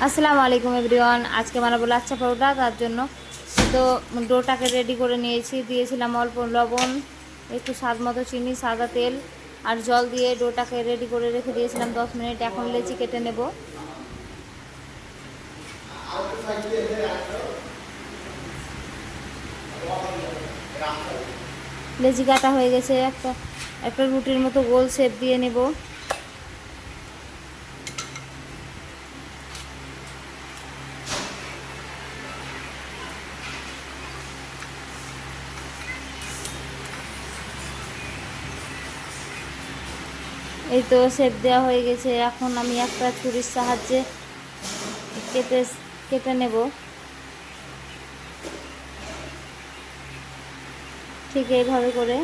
আসসালামু আলাইকুম এভরিওয়ান। আজকে বানাবো লাচ্ছা পরোটা। তার জন্য তো ডোটাকে রেডি করে নিয়েছি। দিয়েছিলাম অল্প লবণ, একটু স্বাদ মতো চিনি, সাদা তেল আর জল দিয়ে ডোটাকে রেডি করে রেখে দিয়েছিলাম 10 মিনিট। এখন লেচি কেটে নেব। লেচি কাটা হয়ে গেছে। একটা একটা রুটির মতো গোল শেপ দিয়ে নেব। এই তো শেপ দেওয়া হয়ে গেছে। এখন আমি একটা ছুরির সাহায্যে কেটে কেটে নেব ঠিক এইভাবে করে।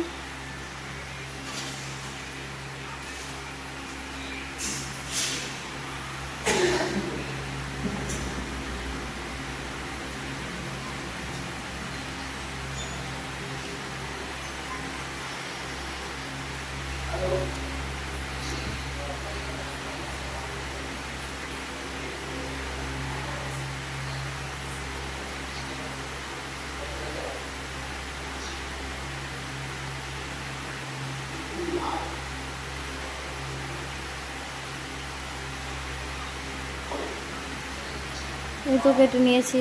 এই তো কেটে নিয়েছি।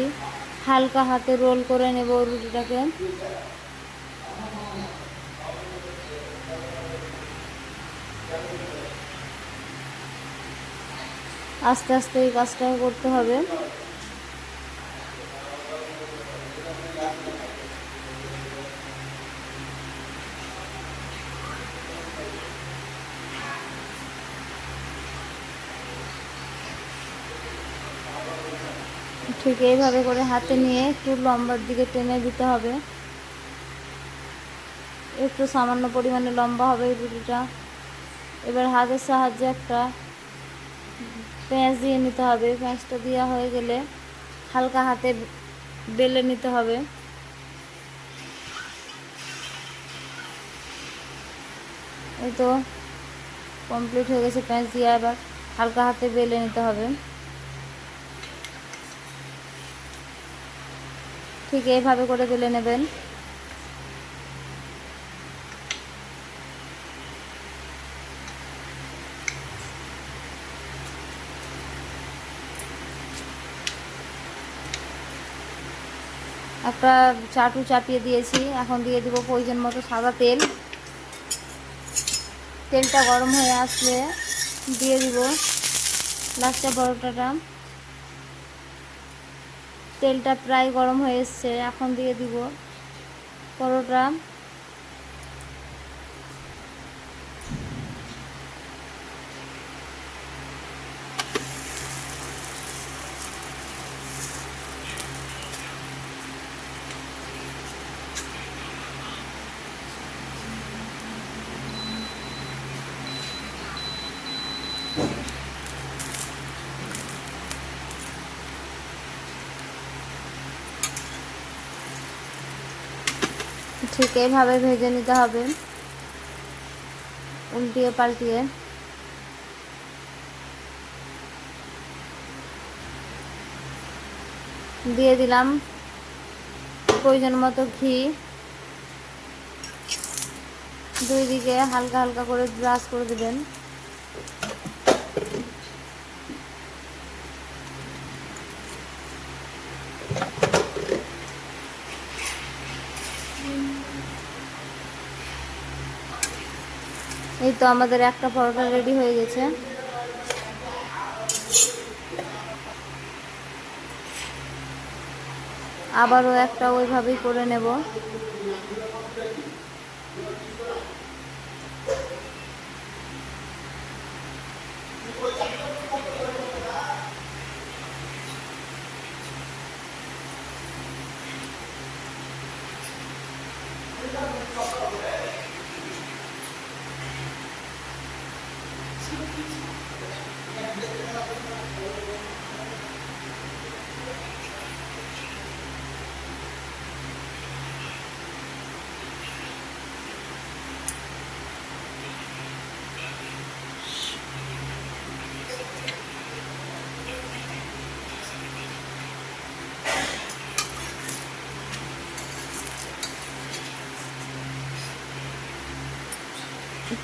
হালকা হাতে রোল করে নেব রুটিটাকে। আস্তে আস্তে এই কাজটা করতে হবে। ঠিক এইভাবে করে হাতে নিয়ে একটু লম্বার দিকে টেনে দিতে হবে। একটু সামান্য পরিমাণে লম্বা হবে এই রুটিটা। এবার হাতের সাহায্যে একটা পেঁয়াজ দিয়ে নিতে হবে। পেঁয়াজটা দেওয়া হয়ে গেলে হালকা হাতে বেলে নিতে হবে। এই তো কমপ্লিট হয়ে গেছে পেঁয়াজ দিয়ে। এবার হালকা হাতে বেলে নিতে হবে। ঠিক এইভাবে করে বেলে নেবেন। একটা চাটু চাপিয়ে দিয়েছি। এখন দিয়ে দিব প্রয়োজন মতো সাদা তেল। তেলটা গরম হয়ে আসলে দিয়ে দিব লাচ্ছা পরোটাটা। তেলটা প্রায় গরম হয়ে এসছে। এখন দিয়ে দিব পরোটা। ঠিক এইভাবে ভেজে নিতে হবে, উল্টিয়ে পাল্টিয়ে। দিয়ে দিলাম প্রয়োজন মতো ঘি। দুই দিকে হালকা হালকা করে ব্রাশ করে দেবেন। এই তো আমাদের একটা পরোটা রেডি হয়ে গেছে। আবারও একটা ওইভাবেই করে নেব।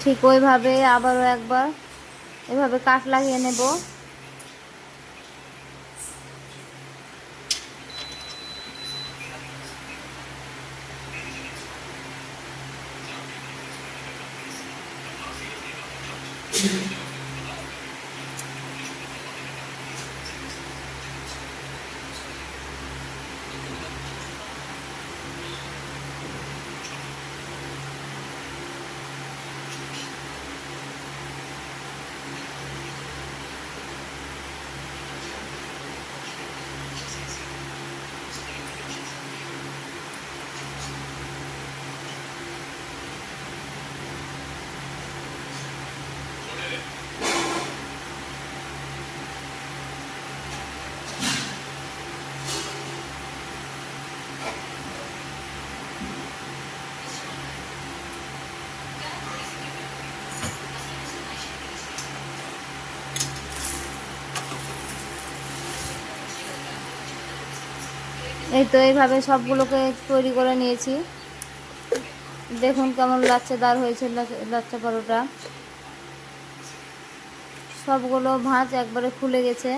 ঠিক ওইভাবে আবারও একবার এভাবে কাট লাগিয়ে নেব। এই তো এইভাবে সবগুলোকে তৈরি করে নিয়েছি। দেখুন কেমন লাচ্ছেদার হয়েছে লাচ্ছা পরোটা। সবগুলো ভাঁজ একবারে খুলে গেছে।